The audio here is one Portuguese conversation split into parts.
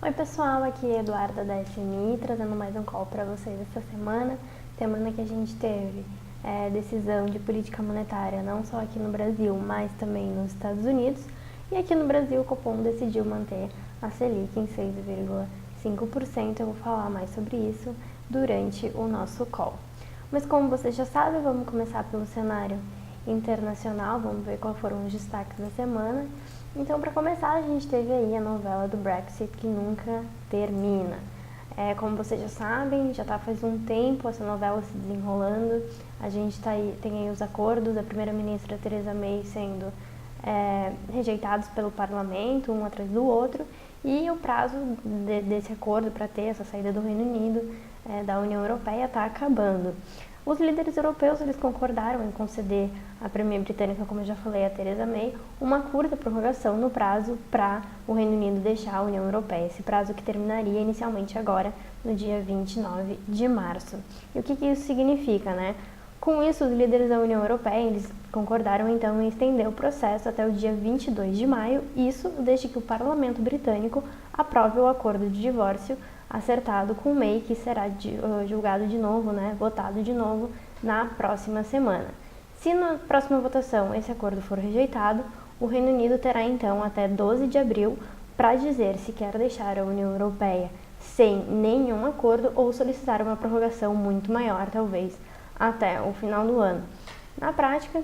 Oi pessoal, aqui é Eduarda da FMI, trazendo mais um call para vocês essa semana que a gente teve decisão de política monetária não só aqui no Brasil, mas também nos Estados Unidos. E aqui no Brasil o Copom decidiu manter a Selic em 6,5%, eu vou falar mais sobre isso durante o nosso call. Mas como vocês já sabem, vamos começar pelo cenário internacional, vamos ver quais foram os destaques da semana. Então, para começar, a gente teve aí a novela do Brexit que nunca termina. Como vocês já sabem, já está faz um tempo essa novela se desenrolando. A gente tem aí os acordos da primeira-ministra Theresa May sendo rejeitados pelo parlamento, um atrás do outro, e o prazo desse acordo para ter essa saída do Reino Unido da União Europeia está acabando. Os líderes europeus eles concordaram em conceder à Premier britânica, como eu já falei, a Theresa May, uma curta prorrogação no prazo para o Reino Unido deixar a União Europeia. Esse prazo que terminaria inicialmente agora, no dia 29 de março. E o que isso significa, né? Com isso, os líderes da União Europeia eles concordaram então em estender o processo até o dia 22 de maio, isso desde que o Parlamento britânico aprove o acordo de divórcio acertado com o May, que será julgado de novo, votado de novo na próxima semana. Se na próxima votação esse acordo for rejeitado, o Reino Unido terá então até 12 de abril para dizer se quer deixar a União Europeia sem nenhum acordo ou solicitar uma prorrogação muito maior, talvez até o final do ano. Na prática,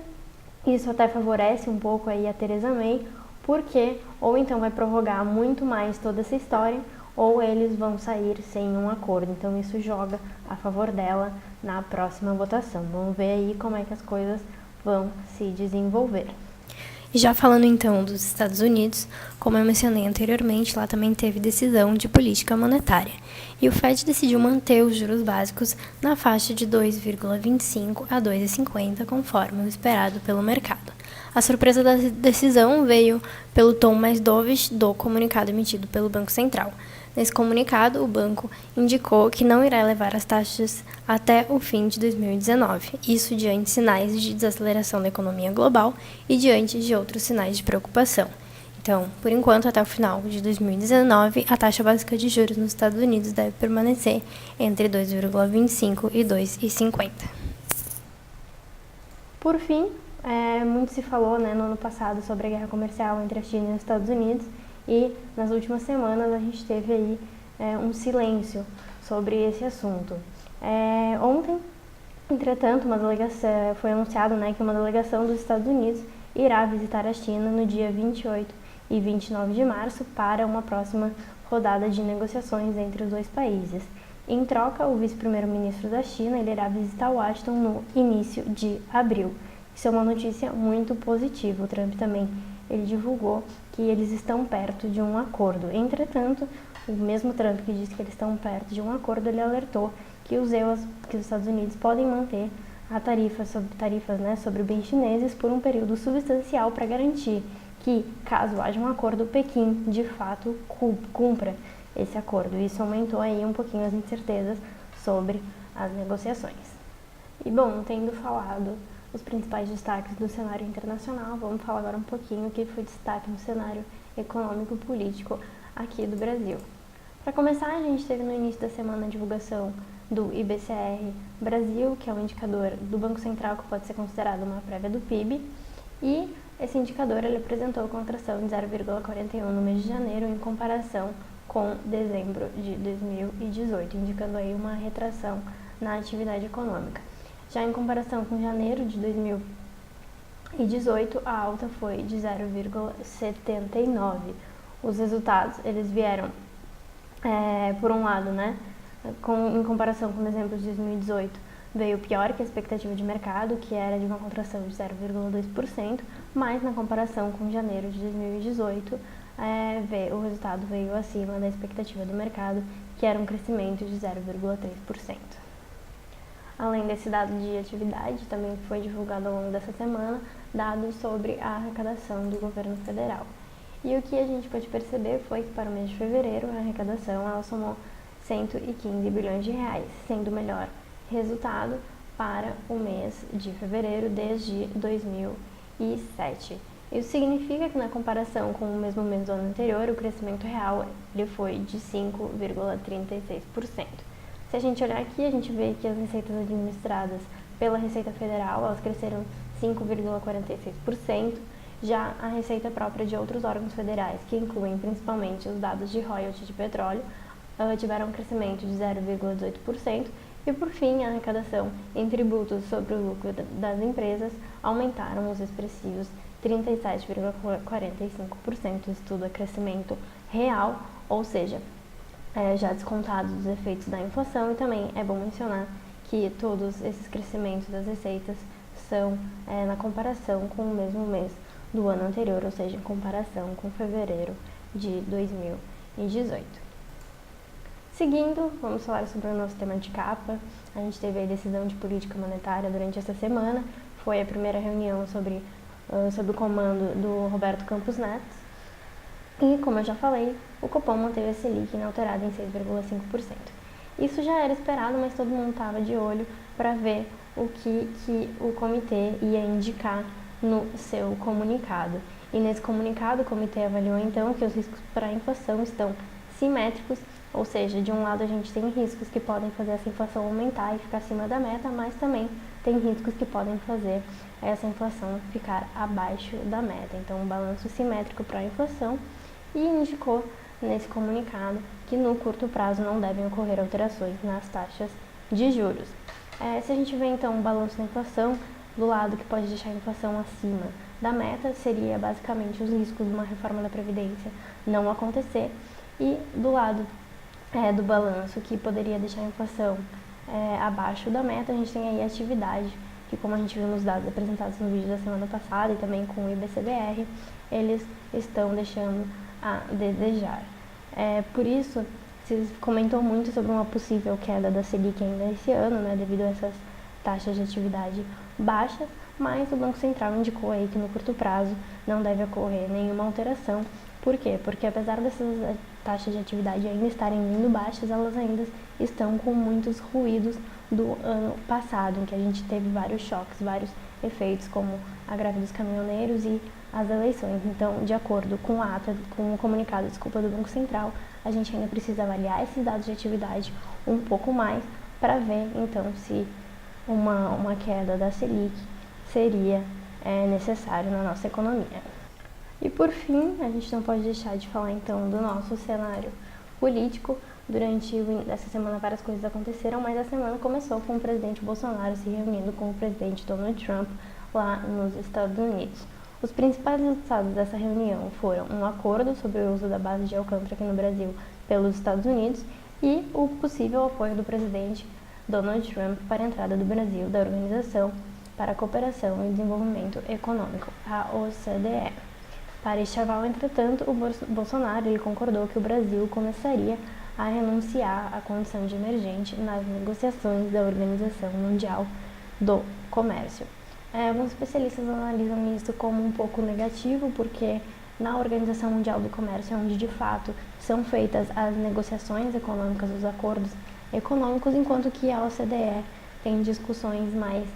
isso até favorece um pouco aí a Theresa May, porque ou então vai prorrogar muito mais toda essa história, ou eles vão sair sem um acordo. Então isso joga a favor dela na próxima votação. Vamos ver aí como é que as coisas vão se desenvolver. Já falando então dos Estados Unidos, como eu mencionei anteriormente, lá também teve decisão de política monetária. E o Fed decidiu manter os juros básicos na faixa de 2,25 a 2,50, conforme o esperado pelo mercado. A surpresa da decisão veio pelo tom mais dovish do comunicado emitido pelo Banco Central. Nesse comunicado, o banco indicou que não irá elevar as taxas até o fim de 2019, isso diante de sinais de desaceleração da economia global e diante de outros sinais de preocupação. Então, por enquanto, até o final de 2019, a taxa básica de juros nos Estados Unidos deve permanecer entre 2,25 e 2,50. Por fim, muito se falou no ano passado sobre a guerra comercial entre a China e os Estados Unidos, e nas últimas semanas a gente teve aí um silêncio sobre esse assunto. Ontem, entretanto, foi anunciado que uma delegação dos Estados Unidos irá visitar a China no dia 28 e 29 de março para uma próxima rodada de negociações entre os dois países. Em troca, o vice-primeiro-ministro da China ele irá visitar Washington no início de abril. Isso é uma notícia muito positiva. O Trump também ele divulgou que eles estão perto de um acordo. Entretanto, o mesmo Trump que disse que eles estão perto de um acordo, ele alertou que os Estados Unidos podem manter a tarifas sobre bens chineses por um período substancial para garantir que, caso haja um acordo, Pequim de fato cumpra esse acordo. Isso aumentou aí um pouquinho as incertezas sobre as negociações. E bom, tendo falado os principais destaques do cenário internacional, vamos falar agora um pouquinho o que foi destaque no cenário econômico e político aqui do Brasil. Para começar, a gente teve no início da semana a divulgação do IBCR Brasil, que é um indicador do Banco Central que pode ser considerado uma prévia do PIB, e esse indicador ele apresentou contração de 0,41 no mês de janeiro em comparação com dezembro de 2018, indicando aí uma retração na atividade econômica. Já em comparação com janeiro de 2018, a alta foi de 0,79. Os resultados, eles vieram, por um lado, em comparação com dezembro de 2018, veio pior que a expectativa de mercado, que era de uma contração de 0,2%, mas na comparação com janeiro de 2018, o resultado veio acima da expectativa do mercado, que era um crescimento de 0,3%. Além desse dado de atividade, também foi divulgado ao longo dessa semana dados sobre a arrecadação do governo federal. E o que a gente pode perceber foi que para o mês de fevereiro a arrecadação ela somou 115 bilhões de reais, sendo o melhor resultado para o mês de fevereiro desde 2007. Isso significa que, na comparação com o mesmo mês do ano anterior, o crescimento real ele foi de 5,36%. Se a gente olhar aqui, a gente vê que as receitas administradas pela Receita Federal, elas cresceram 5,46%, já a receita própria de outros órgãos federais, que incluem principalmente os dados de royalties de petróleo, tiveram um crescimento de 0,18%, e por fim, a arrecadação em tributos sobre o lucro das empresas aumentaram os expressivos 37,45%, isso tudo é crescimento real, ou seja, já descontados os efeitos da inflação. E também é bom mencionar que todos esses crescimentos das receitas são na comparação com o mesmo mês do ano anterior, ou seja, em comparação com fevereiro de 2018. Seguindo, vamos falar sobre o nosso tema de capa. A gente teve a decisão de política monetária durante essa semana, foi a primeira reunião sob o comando do Roberto Campos Neto. E, como eu já falei, o Copom manteve a Selic inalterada em 6,5%. Isso já era esperado, mas todo mundo estava de olho para ver o que o comitê ia indicar no seu comunicado. E nesse comunicado, o comitê avaliou então que os riscos para a inflação estão simétricos, ou seja, de um lado a gente tem riscos que podem fazer essa inflação aumentar e ficar acima da meta, mas também tem riscos que podem fazer essa inflação ficar abaixo da meta. Então, um balanço simétrico para a inflação, e indicou nesse comunicado que no curto prazo não devem ocorrer alterações nas taxas de juros. Se a gente vê então um balanço da inflação, do lado que pode deixar a inflação acima da meta, seria basicamente os riscos de uma reforma da Previdência não acontecer, e do lado do balanço que poderia deixar a inflação abaixo da meta, a gente tem aí a atividade, que, como a gente viu nos dados apresentados no vídeo da semana passada e também com o IBCBR, eles estão deixando a desejar. Por isso, se comentou muito sobre uma possível queda da Selic ainda esse ano, devido a essas taxas de atividade baixas, mas o Banco Central indicou aí que no curto prazo não deve ocorrer nenhuma alteração. Por quê? Porque apesar dessas taxas de atividade ainda estarem vindo baixas, elas ainda estão com muitos ruídos do ano passado, em que a gente teve vários choques, vários efeitos, como a greve dos caminhoneiros e as eleições. Então, de acordo com o comunicado do Banco Central, a gente ainda precisa avaliar esses dados de atividade um pouco mais para ver, então, se uma queda da Selic seria necessário na nossa economia. E por fim, a gente não pode deixar de falar então do nosso cenário político. Durante essa semana várias coisas aconteceram, mas a semana começou com o presidente Bolsonaro se reunindo com o presidente Donald Trump lá nos Estados Unidos. Os principais resultados dessa reunião foram um acordo sobre o uso da base de Alcântara aqui no Brasil pelos Estados Unidos e o possível apoio do presidente Donald Trump para a entrada do Brasil da Organização para a Cooperação e Desenvolvimento Econômico, a OCDE. Para este aval, entretanto, o Bolsonaro concordou que o Brasil começaria a renunciar à condição de emergente nas negociações da Organização Mundial do Comércio. Alguns especialistas analisam isso como um pouco negativo, porque na Organização Mundial do Comércio é onde de fato são feitas as negociações econômicas, os acordos econômicos, enquanto que a OCDE tem discussões mais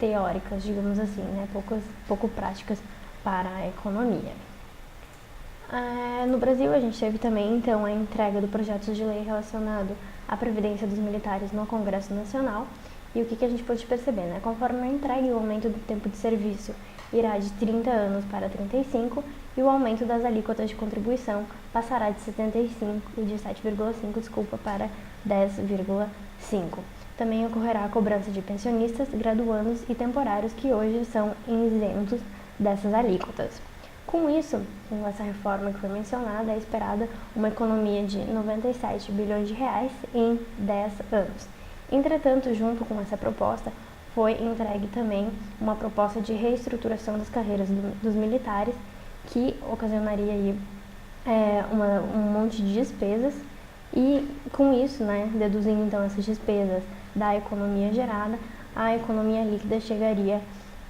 teóricas, digamos assim, pouco práticas para a economia. No Brasil, a gente teve também, então, a entrega do projeto de lei relacionado à previdência dos militares no Congresso Nacional. E o que a gente pôde perceber, Conforme a entrega, o aumento do tempo de serviço irá de 30 anos para 35 e o aumento das alíquotas de contribuição passará de 7,5 para 10,5. Também ocorrerá a cobrança de pensionistas, graduandos e temporários que hoje são isentos dessas alíquotas. Com isso, com essa reforma que foi mencionada, é esperada uma economia de 97 bilhões de reais em 10 anos. Entretanto, junto com essa proposta, foi entregue também uma proposta de reestruturação das carreiras dos militares, que ocasionaria aí, um monte de despesas, e com isso, deduzindo então essas despesas da economia gerada, a economia líquida chegaria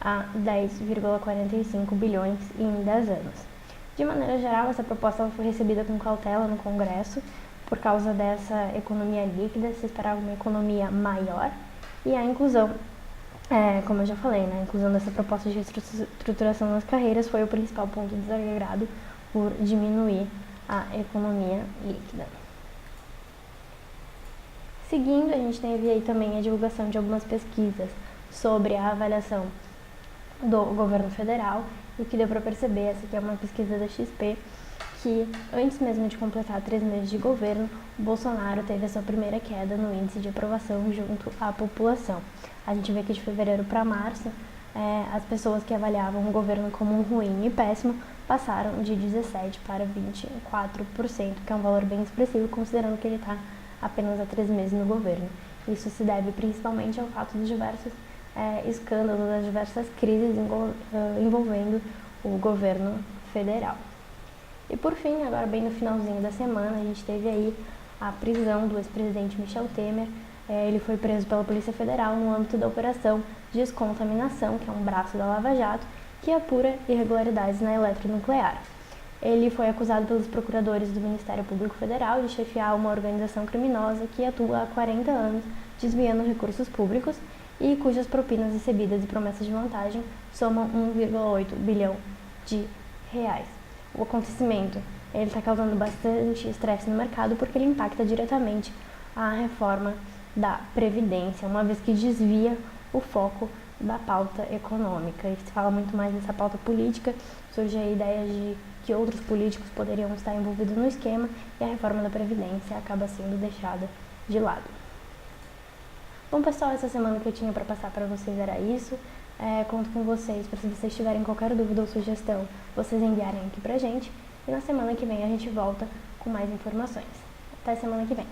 a 10,45 bilhões em 10 anos. De maneira geral, essa proposta foi recebida com cautela no Congresso. Por causa dessa economia líquida, se esperava uma economia maior, e a inclusão Como eu já falei, né, a inclusão dessa proposta de reestruturação nas carreiras foi o principal ponto desagrado por diminuir a economia líquida. Seguindo, a gente teve aí também a divulgação de algumas pesquisas sobre a avaliação do governo federal, e o que deu para perceber, essa aqui é uma pesquisa da XP, que antes mesmo de completar 3 meses de governo, o Bolsonaro teve a sua primeira queda no índice de aprovação junto à população. A gente vê que de fevereiro para março, as pessoas que avaliavam o governo como ruim e péssimo passaram de 17% para 24%, que é um valor bem expressivo, considerando que ele está apenas há 3 meses no governo. Isso se deve principalmente ao fato dos diversos escândalos, das diversas crises envolvendo o governo federal. E por fim, agora bem no finalzinho da semana, a gente teve aí a prisão do ex-presidente Michel Temer. Ele foi preso pela Polícia Federal no âmbito da Operação Descontaminação, que é um braço da Lava Jato, que apura irregularidades na eletronuclear. Ele foi acusado pelos procuradores do Ministério Público Federal de chefiar uma organização criminosa que atua há 40 anos desviando recursos públicos e cujas propinas recebidas e promessas de vantagem somam 1,8 bilhão de reais. O acontecimento está causando bastante estresse no mercado porque ele impacta diretamente a reforma da Previdência, uma vez que desvia o foco da pauta econômica. E se fala muito mais dessa pauta política, surge a ideia de que outros políticos poderiam estar envolvidos no esquema e a reforma da Previdência acaba sendo deixada de lado. Bom, pessoal, essa semana que eu tinha para passar para vocês era isso. Conto com vocês para, se vocês tiverem qualquer dúvida ou sugestão, vocês enviarem aqui pra gente. E na semana que vem a gente volta com mais informações. Até semana que vem.